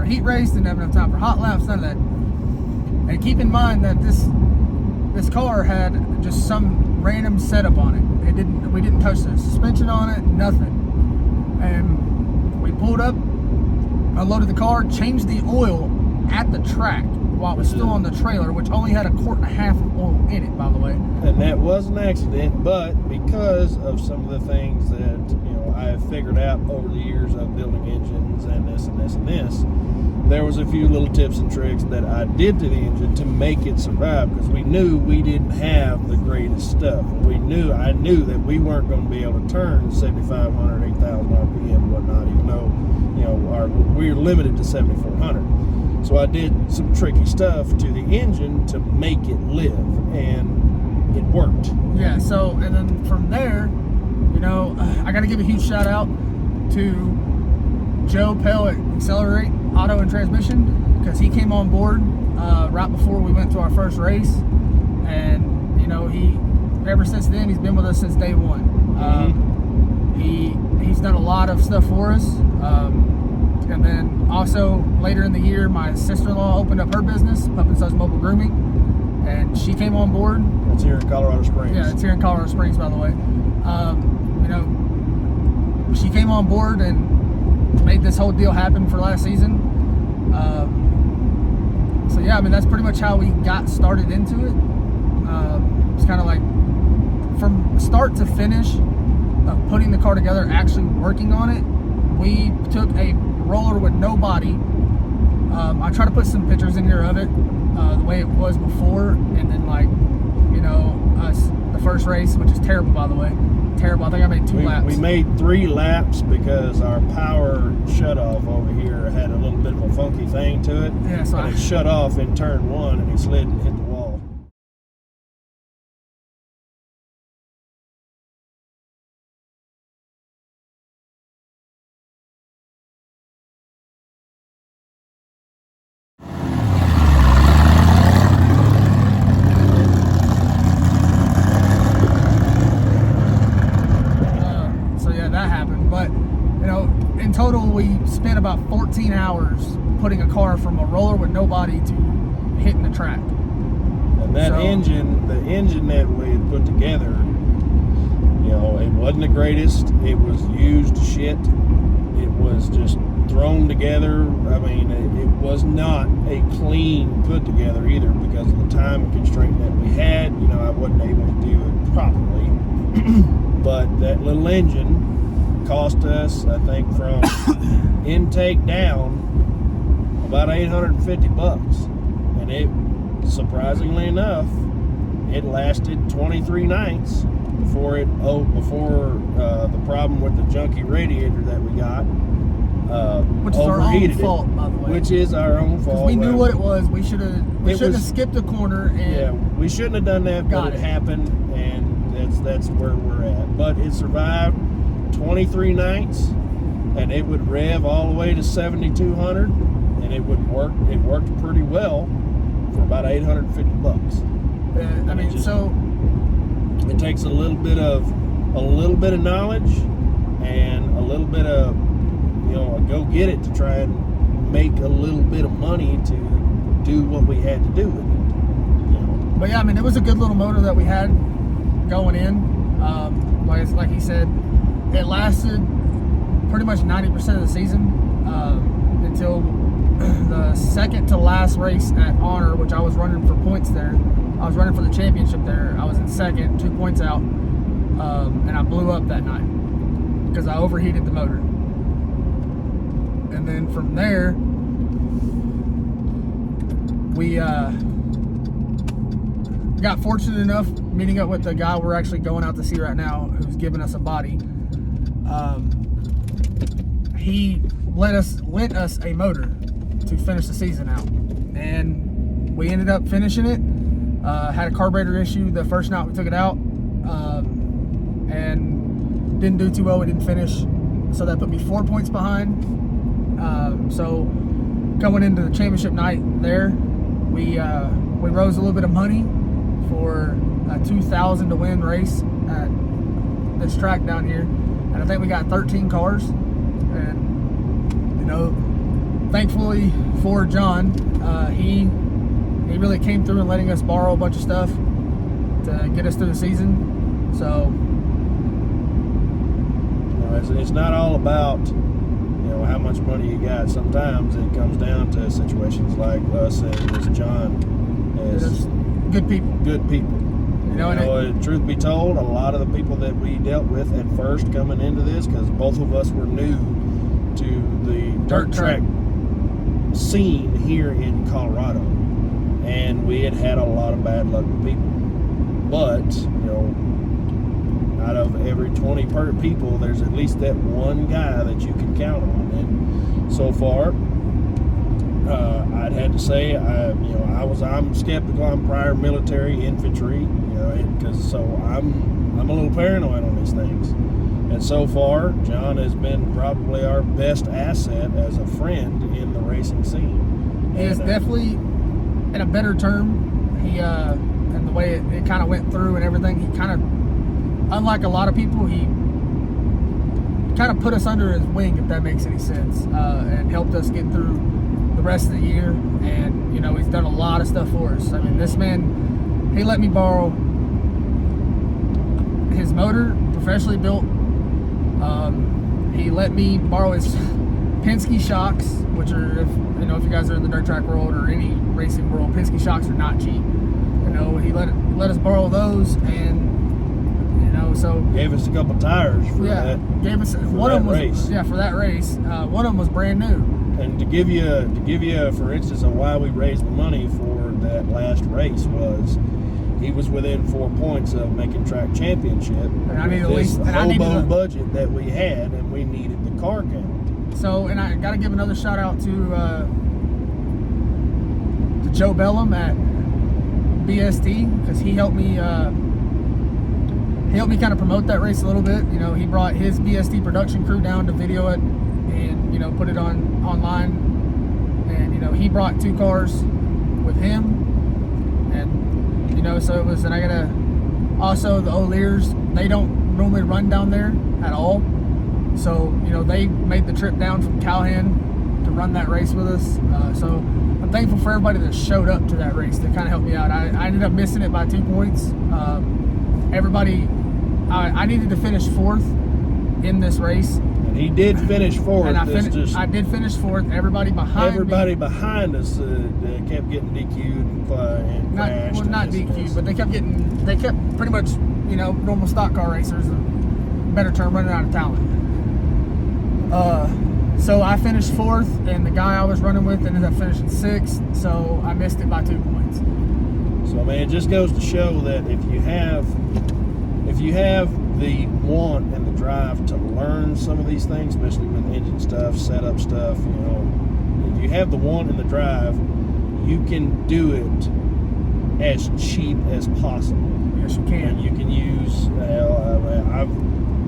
heat race, didn't have enough time for hot laps, none of that. And keep in mind that this car had just some random setup on it. We didn't touch the suspension on it, nothing. And we pulled up, unloaded the car, changed the oil at the track while it was still on the trailer, which only had 1.5 quarts of oil in it, by the way. And that was an accident, but because of some of the things that I have figured out over the years of building engines and this and this and this, there was a few little tips and tricks that I did to the engine to make it survive, because we knew we didn't have the greatest stuff. I knew that we weren't going to be able to turn 7,500, 8,000 RPM and whatnot, even though we were limited to 7,400. So I did some tricky stuff to the engine to make it live, and it worked. Yeah. So, and then from there, I got to give a huge shout out to Joe Pell at Accelerate Auto and Transmission, because he came on board right before we went to our first race, and he ever since then he's been with us since day one. He's done a lot of stuff for us, and then also later in the year my sister-in-law opened up her business, Pup and Suds Mobile Grooming, and she came on board. It's here in Colorado Springs. Yeah, it's here in Colorado Springs, by the way. She came on board and made this whole deal happen for last season. So yeah, that's pretty much how we got started into it. It's kind of like from start to finish of putting the car together, actually working on it. We took a roller with no body. I try to put some pictures in here of it, the way it was before, and then the first race, which is terrible, by the way. Terrible. I think I made 2 laps. We made 3 laps because our power shutoff over here had a little bit of a funky thing to it. Yeah, so it shut off in turn 1, and it slid and hit the wall. In total, we spent about 14 hours putting a car from a roller with no body to hitting the track. And that engine, the engine that we had put together, it wasn't the greatest. It was used shit. It was just thrown together. It was not a clean put together either, because of the time constraint that we had. I wasn't able to do it properly. But that little engine cost us, I think, from intake down about $850, and it, surprisingly enough, it lasted 23 nights before the problem with the junky radiator that we got which is our own fault, by the way. Which is our own fault. We knew what it was. We shouldn't have skipped a corner. And yeah, we shouldn't have done that, but it happened, and that's where we're at. But it survived 23 nights, and it would rev all the way to 7,200, and it would work. It worked pretty well for about $850. So it takes a little bit of knowledge and a little bit of a go get it to try and make a little bit of money to do what we had to do with it. But yeah, it was a good little motor that we had going in. Like he said, it lasted pretty much 90% of the season until the second to last race at Honor, which I was running for points there. I was running for the championship there. I was in second, 2 points out, and I blew up that night because I overheated the motor. And then from there, we got fortunate enough meeting up with the guy we're actually going out to see right now, who's giving us a body. He lent us a motor to finish the season out, and we ended up finishing it. Had a carburetor issue the first night we took it out, and didn't do too well. We didn't finish, so that put me 4 points behind. So going into the championship night there, we rose a little bit of money for a 2,000 to win race at this track down here, and I think we got 13 cars. And thankfully for John, he really came through and letting us borrow a bunch of stuff to get us through the season. So it's not all about how much money you got. Sometimes it comes down to situations like us and this John as good people. Truth be told, a lot of the people that we dealt with at first coming into this, because both of us were new to the dirt track scene here in Colorado, and we had a lot of bad luck with people. But out of every 20 people, there's at least that one guy that you can count on. And so far, I'd had to say, I'm skeptical. I'm prior military infantry, because I'm a little paranoid on these things. And so far, John has been probably our best asset as a friend in the racing scene. He is definitely in a better term. He and the way it kind of went through and everything, he kind of, unlike a lot of people, he kind of put us under his wing, if that makes any sense, and helped us get through the rest of the year. And he's done a lot of stuff for us. I mean, this man, he let me borrow his motor, professionally built. He let me borrow his Penske shocks, which are, if you guys are in the dirt track world or any racing world, Penske shocks are not cheap. He let us borrow those, and so gave us a couple tires for that. Gave us one of them race. For that race. One of them was brand new. And to give you for instance of why we raised the money for that last race was he was within 4 points of making track championship. And I needed at least hobo budget that we had, and we needed the car count. So, and I got to give another shout out to Joe Bellum at BSD, because he helped me kind of promote that race a little bit. He brought his BSD production crew down to video it and put it online, and he brought 2 cars with him, and so it was. And I gotta also, the O'Lears, they don't normally run down there at all, so they made the trip down from Calhoun to run that race with us. So I'm thankful for everybody that showed up to that race to kind of help me out. I ended up missing it by 2 points. Everybody, I needed to finish 4th in this race. And he did finish 4th. And I did finish 4th. Everybody behind us kept getting DQ'd and crashed. Not DQ'd, but they kept pretty much, normal stock car racers, better term, running out of talent. So I finished 4th, and the guy I was running with ended up finishing 6th, so I missed it by 2 points. So, man, it just goes to show that if you have the want and the drive to learn some of these things, especially with engine stuff, setup stuff, if you have the want and the drive, you can do it as cheap as possible. Yes, you can. And you can use,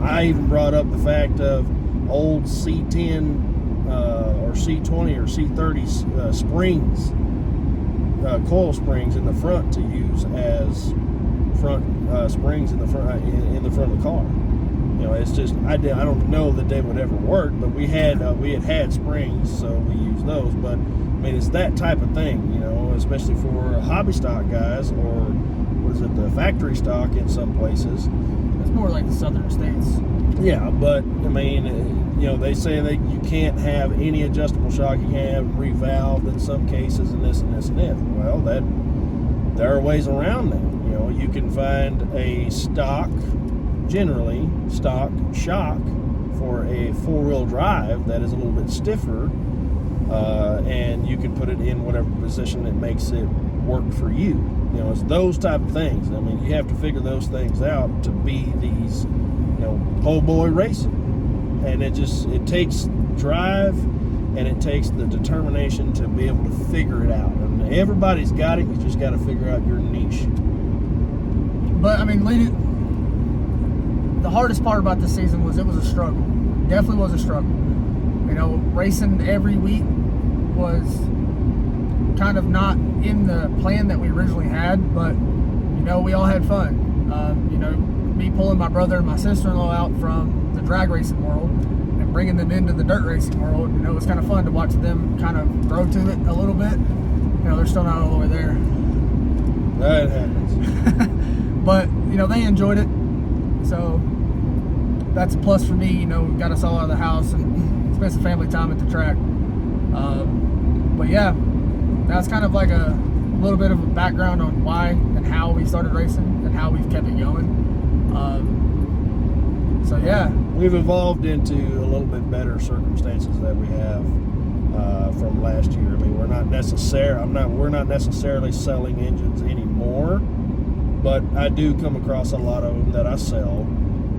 I even brought up the fact of old C10 or C20 or C30 springs, coil springs in the front to use as front springs in the front of the car. It's just I don't know that they would ever work, but we had springs, so we use those. But I mean, it's that type of thing, especially for hobby stock guys, or was it the factory stock in some places? It's more like the southern states. Yeah, but I mean, they say that you can't have any adjustable shock. You can't have revalved in some cases, and this and this and that. Well, there are ways around that. You can find a generally stock shock for a 4-wheel drive that is a little bit stiffer, and you can put it in whatever position that makes it work for you. It's those type of things. I mean, you have to figure those things out to be these, po' boy racing. And it takes drive, and it takes the determination to be able to figure it out. And everybody's got it. You just got to figure out your niche. But I mean, the hardest part about this season was it was a struggle. Definitely was a struggle. Racing every week was kind of not in the plan that we originally had, but we all had fun. Me pulling my brother and my sister-in-law out from the drag racing world and bringing them into the dirt racing world. You know, it's kind of fun to watch them kind of grow to it a little bit. You know, they're still not all the way there. That happens. But, you know, they enjoyed it. So that's a plus for me. You know, got us all out of the house and spent some family time at the track. But yeah, that's kind of like a little bit of a background on why and how we started racing and how we've kept it going. So yeah, we've evolved into a little bit better circumstances that we have from last year. I mean, we're not necessarily selling engines anymore, but I do come across a lot of them that I sell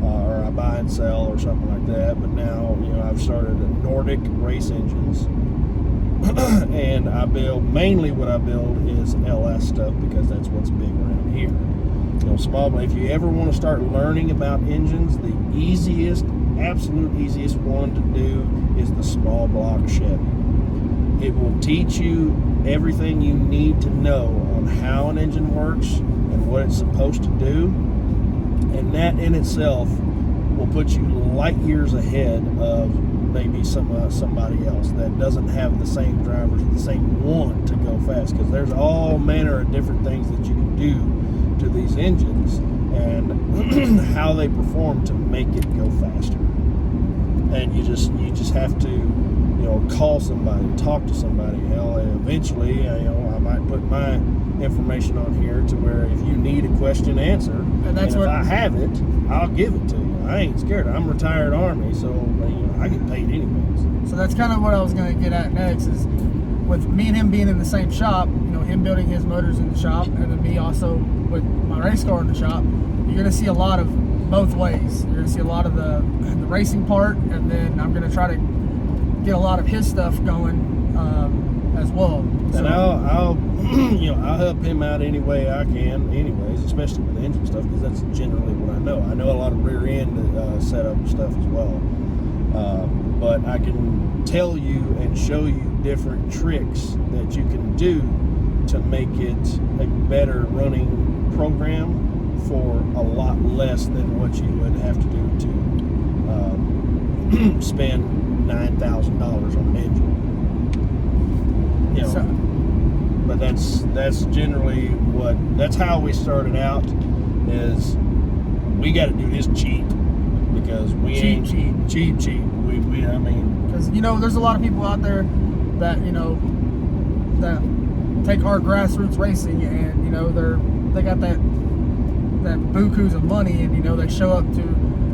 or I buy and sell or something like that. But now, you know, I've started Nordic race engines. And I build, mainly what I build is LS stuff because that's what's big around here. You know, small, if you ever want to start learning about engines, the easiest, absolute easiest one to do is the small block Chevy. It will teach you everything you need to know on how an engine works and what it's supposed to do. And that in itself will put you light years ahead of maybe somebody else that doesn't have the same drivers, the same want to go fast, because there's all manner of different things that you can do to these engines and how they perform to make it go faster. And you just have to, you know, call somebody, talk to somebody. Hell, eventually, you know, I might put my information on here to where if you need a question answered, and if I have it, I'll give it to you. I ain't scared. I'm retired Army, so you know, I get paid anyways. So that's kind of what I was going to get at next, is with me and him being in the same shop, you know, him building his motors in the shop, and then me also with my race car in the shop, you're going to see a lot of both ways. You're going to see a lot of the racing part, and then I'm going to try to get a lot of his stuff going as well. And I'll you know, I'll help him out any way I can, anyways, especially with engine stuff, because that's generally what I know. I know a lot of rear end setup stuff as well, but I can tell you and show you different tricks that you can do to make it a better running program for a lot less than what you would have to do to spend $9,000 on an engine. You know, but that's generally that's how we started out. Is we got to do this cheap because we ain't cheap. We I mean, because you know, there's a lot of people out there that, you know, that take our grassroots racing, and you know, they got that bukus of money, and you know, they show up to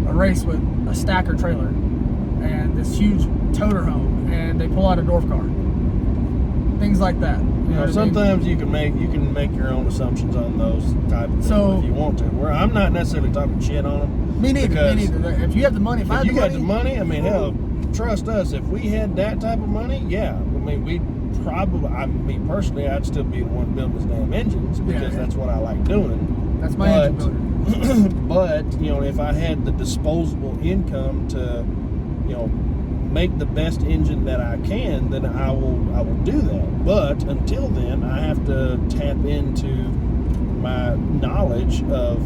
a race with a stacker trailer and this huge toter home, and they pull out a dwarf car. Things like that. You know, sometimes you can make your own assumptions on those type of things if you want to. Where I'm not necessarily talking shit on them. Me neither. If you have the money, if you got the money, I mean, hell, trust us. If we had that type of money, yeah, I mean, we'd probably. Me personally, I'd still be the one building his damn engines because that's what I like doing. That's my engine builder. But you know, if I had the disposable income to, you know, make the best engine that I can, then I will do that. But until then, I have to tap into my knowledge of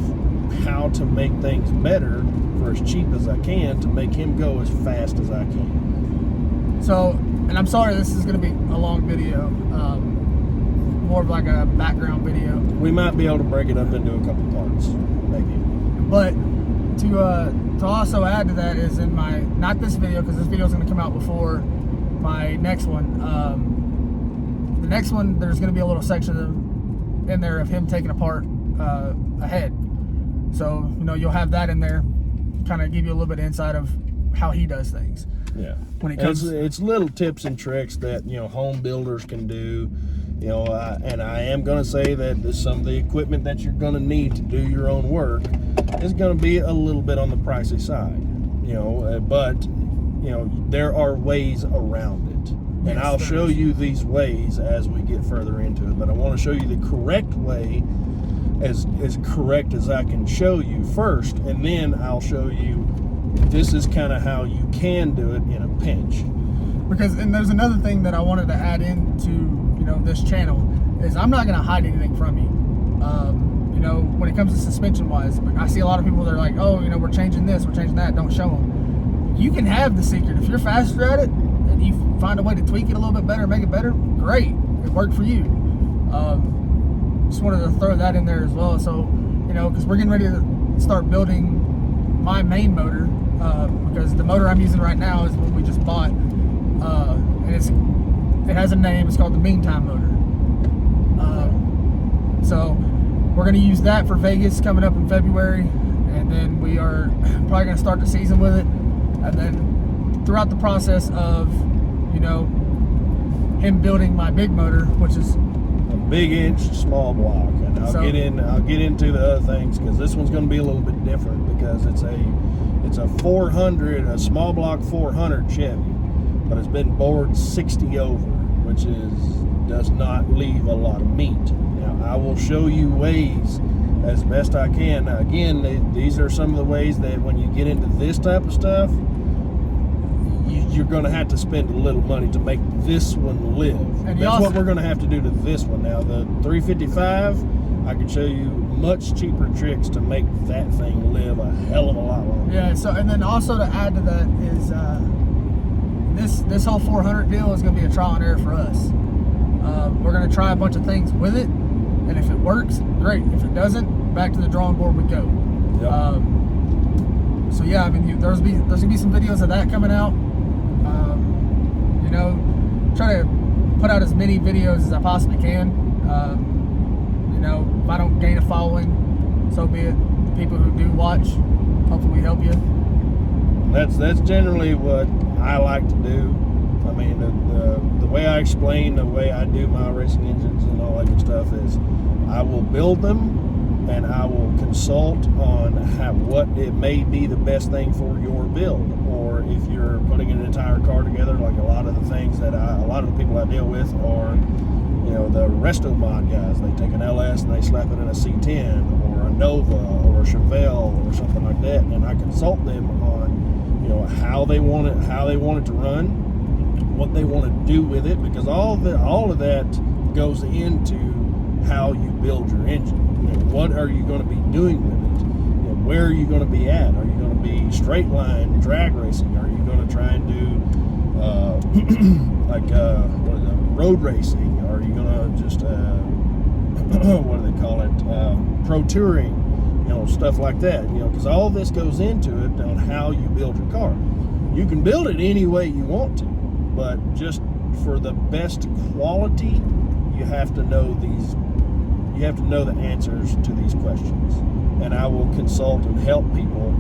how to make things better for as cheap as I can to make him go as fast as I can. So, and I'm sorry, this is going to be a long video, more of like a background video. We might be able to break it up into a couple parts, maybe. But to also add to that is in my, not this video, because this video is going to come out before my next one. The next one, there's going to be a little section in there of him taking apart a head. So, you know, you'll have that in there, kind of give you a little bit of insight of how he does things. Yeah. When it comes, it's little tips and tricks that, you know, home builders can do. You know, and I am going to say that some of the equipment that you're going to need to do your own work is going to be a little bit on the pricey side. You know, but you know, there are ways around it, and I'll show you these ways as we get further into it. But I want to show you the correct way, as correct as I can show you first, and then I'll show you this is kind of how you can do it in a pinch. Because, and there's another thing that I wanted to add into, you know, this channel, is I'm not going to hide anything from you. You know, when it comes to suspension wise, I see a lot of people that are like, oh, you know, we're changing this, we're changing that, don't show them. you can have the secret. If you're faster at it and you find a way to tweak it a little bit better, make it better, great. It worked for you. Just wanted to throw that in there as well. So, you know, because we're getting ready to start building my main motor, because the motor I'm using right now is one we just bought, and it has a name. It's called the Meantime motor. So we're going to use that for Vegas coming up in February, and then we are probably going to start the season with it. And then throughout the process of, you know, him building my big motor, which is a big inch small block, and I'll get into the other things, because this one's going to be a little bit different, because it's a 400, a small block 400 Chevy, but it's been bored 60 over, which does not leave a lot of meat. Now, I will show you ways as best I can. Now, again, these are some of the ways that when you get into this type of stuff, you're going to have to spend a little money to make this one live. And that's what we're going to have to do to this one. Now, the 355, I can show you much cheaper tricks to make that thing live a hell of a lot longer. Yeah, so, and then also to add to that is this whole 400 deal is going to be a trial and error for us. We're going to try a bunch of things with it, and if it works, great. If it doesn't, back to the drawing board we go. Yep. So yeah, I mean, there's going to be some videos of that coming out. You know, try to put out as many videos as I possibly can. You know, if I don't gain a following, so be it. The people who do watch, hopefully we help you. That's generally what I like to do. I mean, the way I explain the way I do my racing engines and all that good stuff is I will build them, and I will consult on what it may be the best thing for your build. Or if you're putting an entire car together, like a lot of the things that a lot of the people I deal with are, you know, the resto mod guys. They take an LS and they slap it in a C10 or a Nova or a Chevelle or something like that, and I consult them on, you know, how they want it to run, what they want to do with it, because all of that goes into how you build your engine. You know, what are you going to be doing with it? You know, where are you going to be at? Are you going to be straight line drag racing? Are you going to try and do road racing? Are you going to just what do they call it? Pro touring? You know, stuff like that. You know, because all this goes into it on how you build your car. You can build it any way you want to, but just for the best quality, you have to know these. You have to know the answers to these questions, and I will consult and help people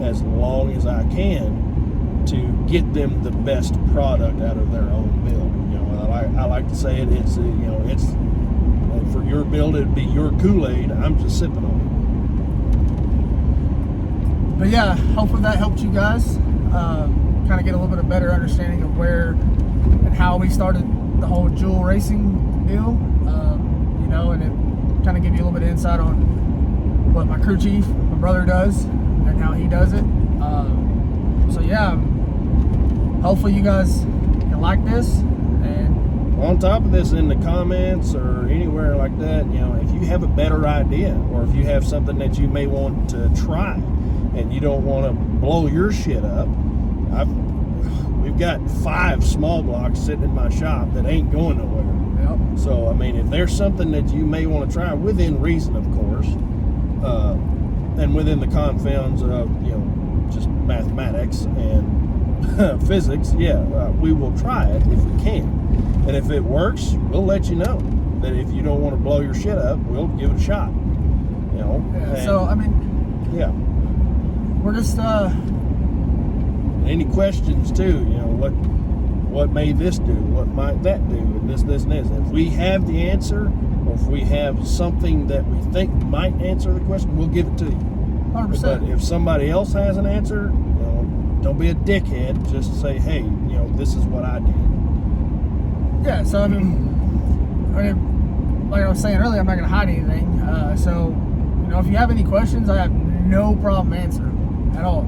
as long as I can to get them the best product out of their own build. You know, I like to say it's for your build, it'd be your Kool-Aid. I'm just sipping on it. But yeah, hopefully that helped you guys kind of get a little bit of better understanding of where and how we started the whole jewel racing deal. You know, and it kind of give you a little bit of insight on what my crew chief, my brother, does and how he does it. So yeah, hopefully you guys can like this. And on top of this, in the comments or anywhere like that, you know, if you have a better idea, or if you have something that you may want to try and you don't want to blow your shit up, we've got 5 small blocks sitting in my shop that ain't going nowhere. Yep. So, I mean, if there's something that you may want to try, within reason, of course, and within the confines of, you know, just mathematics and physics, we will try it if we can. And if it works, we'll let you know. That if you don't want to blow your shit up, we'll give it a shot. You know? Yeah, so, I mean... Yeah. We're just, Any questions, too, you know, what may this do? What might that do? And this, and this. If we have the answer, or if we have something that we think might answer the question, we'll give it to you. 100%. But if somebody else has an answer, you know, don't be a dickhead. Just say, hey, you know, this is what I did. Yeah, so, I mean, like I was saying earlier, I'm not going to hide anything. So, you know, if you have any questions, I have no problem answering at all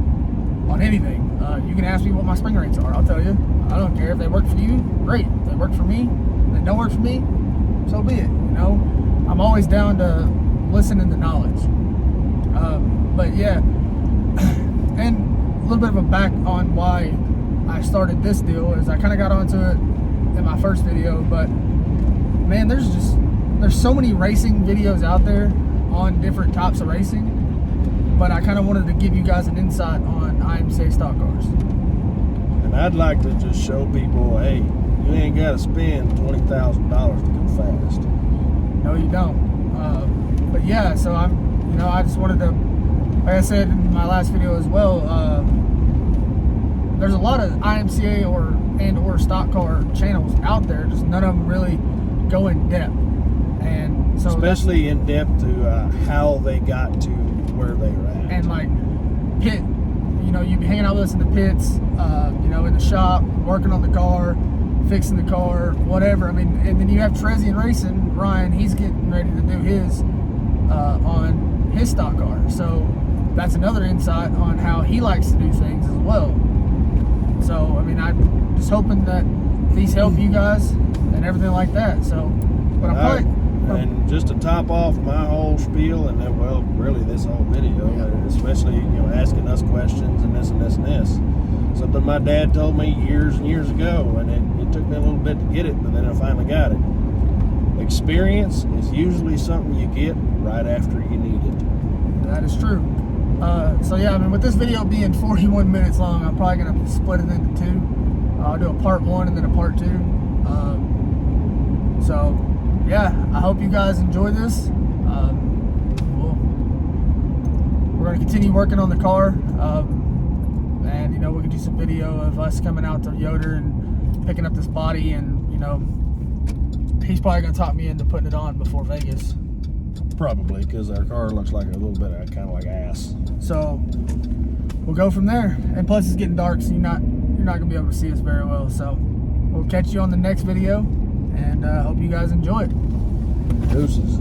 on anything. You can ask me what my spring rates are. I'll tell you. I don't care if they work for you. Great. If they work for me, if they don't work for me, so be it. You know, I'm always down to listening to knowledge. But yeah, and little bit of a back on why I started this deal is I kind of got onto it in my first video, but man, there's so many racing videos out there on different types of racing, but I kind of wanted to give you guys an insight on IMCA stock cars. And I'd like to just show people, hey, you ain't got to spend $20,000 to go fast. No, you don't. But yeah, so I just wanted to, like I said in my last video as well, there's a lot of IMCA or stock car channels out there, just none of them really go in depth. And so especially in depth to how they got to where they were at. And like pit, you'd be hanging out with us in the pits, in the shop, working on the car, fixing the car, whatever. I mean, and then you have Trezzy and Racing, Ryan, he's getting ready to do his on his stock car. So that's another insight on how he likes to do things as well. So, I mean, I'm just hoping that these help you guys and everything like that. So, but and just to top off my whole spiel, and then, well, really this whole video, especially, asking us questions and this and this and this. Something my dad told me years and years ago, and it took me a little bit to get it, but then I finally got it. Experience is usually something you get right after you need it. That is true. So yeah, I mean, with this video being 41 minutes long, I'm probably going to split it into two. I'll do a part 1 and then a part 2. So yeah, I hope you guys enjoy this. We're going to continue working on the car, and we can do some video of us coming out to Yoder and picking up this body, and he's probably going to talk me into putting it on before Vegas. Probably, because our car looks like a little bit of kind of like ass. So we'll go from there. And plus it's getting dark, so you're not gonna be able to see us very well. So we'll catch you on the next video, and hope you guys enjoy it. Deuces.